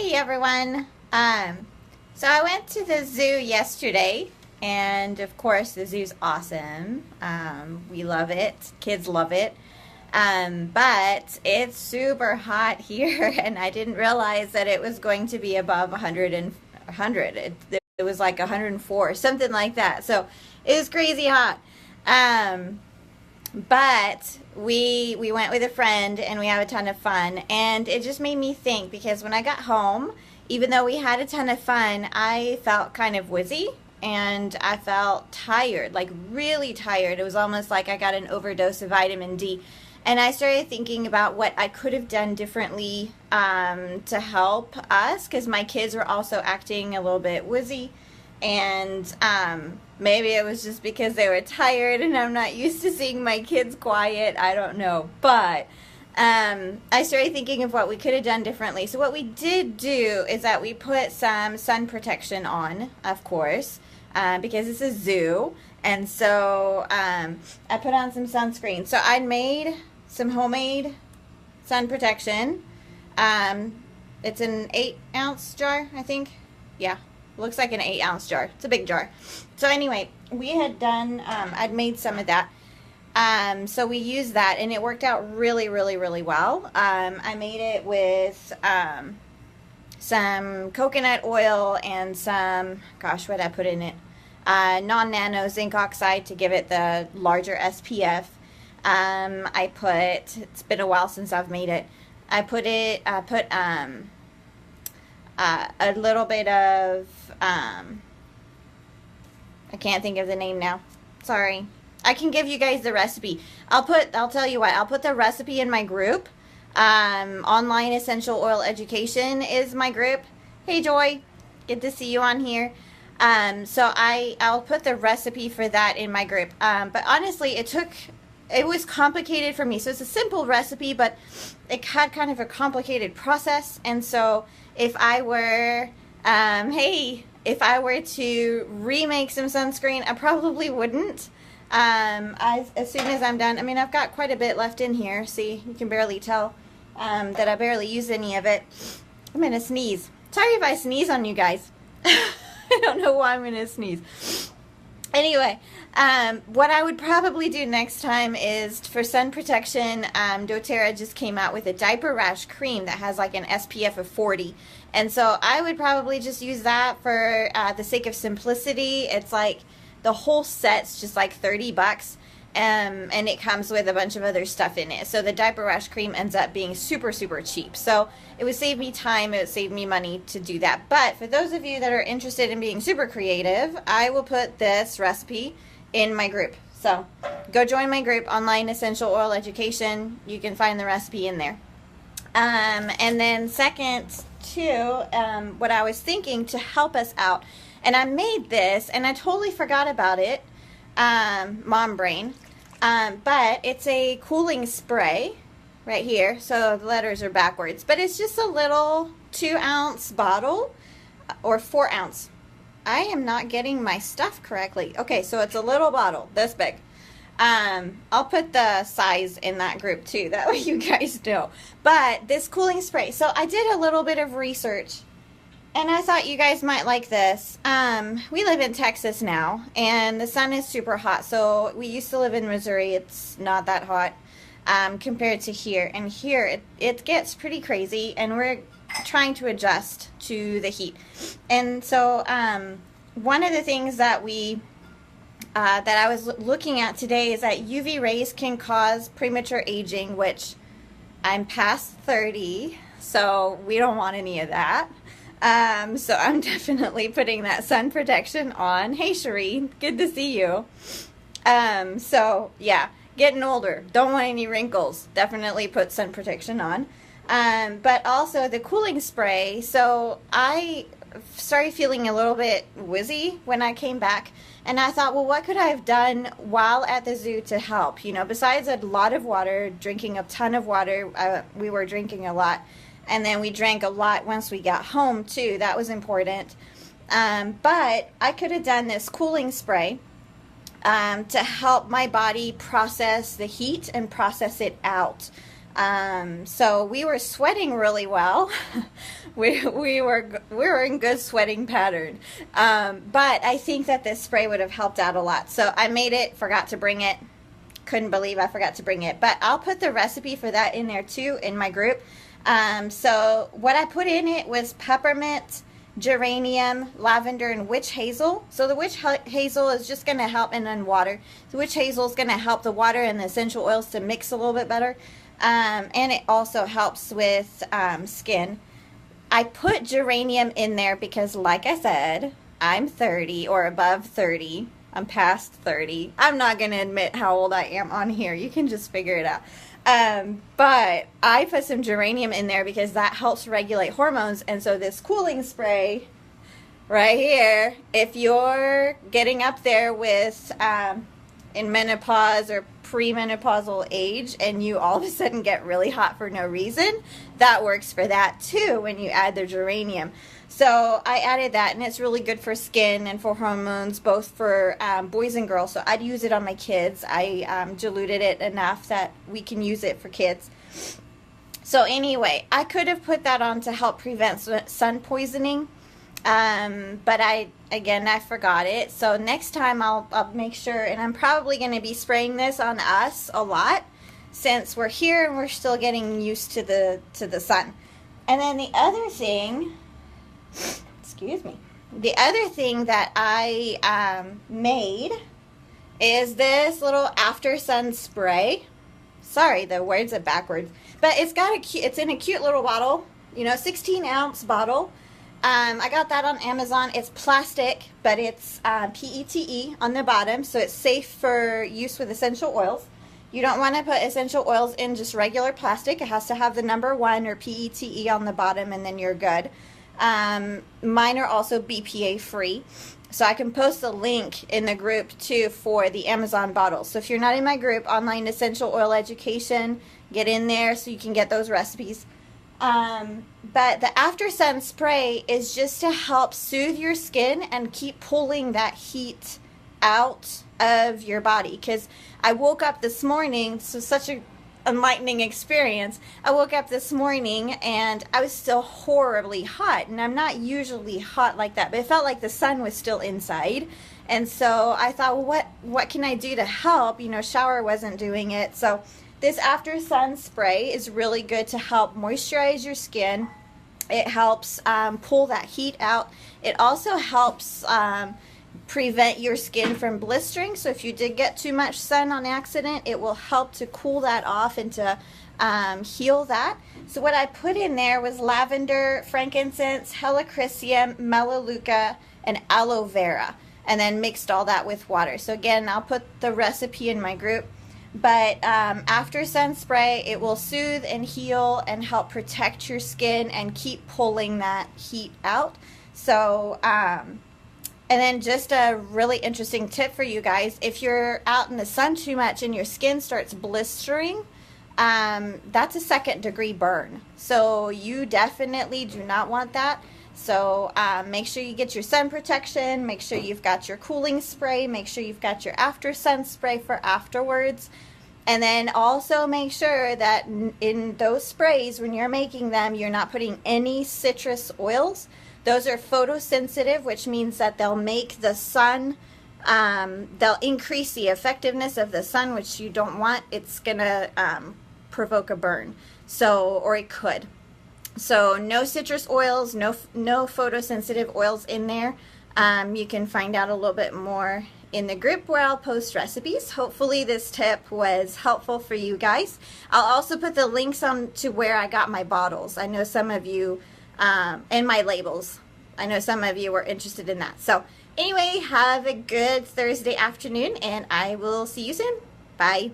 Hey everyone. So I went to the zoo yesterday, and of course the zoo's awesome. We love it. Kids love it. But it's super hot here, and I didn't realize that it was going to be above 100 and 100. It was like 104, something like that. So it was crazy hot. But we went with a friend and we had a ton of fun, and it just made me think because when I got home, even though we had a ton of fun, I felt kind of woozy and I felt tired, like really tired. It was almost like I got an overdose of vitamin D. And I started thinking about what I could have done differently to help us, because my kids were also acting a little bit woozy. And maybe it was just because they were tired and I'm not used to seeing my kids quiet. I don't know. But I started thinking of what we could have done differently. So what we did do is that we put some sun protection on, of course, because it's a zoo. And so I put on some sunscreen. So I made some homemade sun protection. It's an 8-ounce jar, I think. Yeah. Looks like an 8-ounce jar. It's a big jar. So anyway, we had done, I'd made some of that. So we used that and it worked out really, really, really well. I made it with some coconut oil and some, gosh, what did I put in it? Non-nano zinc oxide to give it the larger SPF. It's been a while since I've made it. I put a little bit of, I can't think of the name now. Sorry. I can give you guys the recipe. I'll tell you what, I'll put the recipe in my group. Online Essential Oil Education is my group. Hey Joy, good to see you on here. So I'll put the recipe for that in my group. But honestly, it was complicated for me. So it's a simple recipe, but it had kind of a complicated process. And so if I were to remake some sunscreen, I probably wouldn't. As soon as I'm done, I mean, I've got quite a bit left in here. See, you can barely tell that I barely used any of it. I'm going to sneeze. Sorry if I sneeze on you guys. I don't know why I'm going to sneeze. Anyway, what I would probably do next time is for sun protection, doTERRA just came out with a diaper rash cream that has like an SPF of 40. And so I would probably just use that for the sake of simplicity. It's like the whole set's just like $30. And it comes with a bunch of other stuff in it. So the diaper rash cream ends up being super, super cheap. So it would save me time, it would save me money to do that. But for those of you that are interested in being super creative, I will put this recipe in my group. So go join my group, Online Essential Oil Education. You can find the recipe in there. And then second too, what I was thinking to help us out, and I made this and I totally forgot about it, mom brain, but it's a cooling spray right here. So the letters are backwards, but it's just a little 2-ounce bottle or 4-ounce. I am not getting my stuff correctly. Okay, so it's a little bottle this big. I'll put the size in that group too, that way you guys know. But this cooling spray, so I did a little bit of research and I thought you guys might like this. We live in Texas now, and the sun is super hot. So we used to live in Missouri. It's not that hot compared to here. And here it gets pretty crazy, and we're trying to adjust to the heat. And so one of the things that that I was looking at today is that UV rays can cause premature aging, which I'm past 30, so we don't want any of that. So I'm definitely putting that sun protection on. Hey, Cherie, good to see you. So yeah, getting older, don't want any wrinkles. Definitely put sun protection on. But also the cooling spray. So I started feeling a little bit woozy when I came back, and I thought, well, what could I have done while at the zoo to help? You know, besides a lot of water, drinking a ton of water, we were drinking a lot. And then we drank a lot once we got home too. That was important. But I could have done this cooling spray to help my body process the heat and process it out. So we were sweating really well. we were in good sweating pattern. But I think that this spray would have helped out a lot. So I made it, forgot to bring it. Couldn't believe I forgot to bring it. But I'll put the recipe for that in there too in my group. So what I put in it was peppermint, geranium, lavender, and witch hazel. So the witch hazel is just going to help, and then water. The witch hazel is going to help the water and the essential oils to mix a little bit better. And it also helps with skin. I put geranium in there because, like I said, I'm 30 or above 30. I'm past 30. I'm not going to admit how old I am on here. You can just figure it out. But I put some geranium in there because that helps regulate hormones. And so this cooling spray right here, if you're getting up there with in menopause or premenopausal age and you all of a sudden get really hot for no reason, that works for that too when you add the geranium. So I added that, and it's really good for skin and for hormones, both for boys and girls. So I'd use it on my kids. I diluted it enough that we can use it for kids. So anyway, I could have put that on to help prevent sun poisoning, but I forgot it. So next time I'll make sure, and I'm probably going to be spraying this on us a lot since we're here and we're still getting used to the sun. And then the other thing, excuse me, the other thing that I made is this little after sun spray. Sorry, the words are backwards, but it's in a cute little bottle, 16-ounce bottle. I got that on Amazon. It's plastic, but it's PETE on the bottom, so it's safe for use with essential oils. You don't want to put essential oils in just regular plastic. It has to have the number 1 or PETE on the bottom, and then you're good. Mine are also BPA free, so I can post a link in the group too for the Amazon bottles. So if you're not in my group, Online Essential Oil Education, get in there so you can get those recipes. But the after sun spray is just to help soothe your skin and keep pulling that heat out of your body. Because I woke up this morning, so such a enlightening experience. I woke up this morning and I was still horribly hot, and I'm not usually hot like that, but it felt like the sun was still inside. And so I thought, well, what can I do to help? Shower wasn't doing it. So this after sun spray is really good to help moisturize your skin. It helps pull that heat out. It also helps prevent your skin from blistering. So if you did get too much sun on accident, it will help to cool that off and to heal that. So what I put in there was lavender, frankincense, helichrysum, melaleuca, and aloe vera, and then mixed all that with water. So again, I'll put the recipe in my group. But after sun spray, it will soothe and heal and help protect your skin and keep pulling that heat out. So and then just a really interesting tip for you guys: if you're out in the sun too much and your skin starts blistering, that's a 2nd-degree burn. So you definitely do not want that. So make sure you get your sun protection, make sure you've got your cooling spray, make sure you've got your after sun spray for afterwards. And then also make sure that in those sprays, when you're making them, you're not putting any citrus oils. Those are photosensitive, which means that they'll make the sun, they'll increase the effectiveness of the sun, which you don't want. It's going to provoke a burn, or it could. So no citrus oils, no photosensitive oils in there. You can find out a little bit more in the group where I'll post recipes. Hopefully this tip was helpful for you guys. I'll also put the links on to where I got my bottles. I know some of you, and my labels. I know some of you were interested in that. So anyway, have a good Thursday afternoon, and I will see you soon. Bye.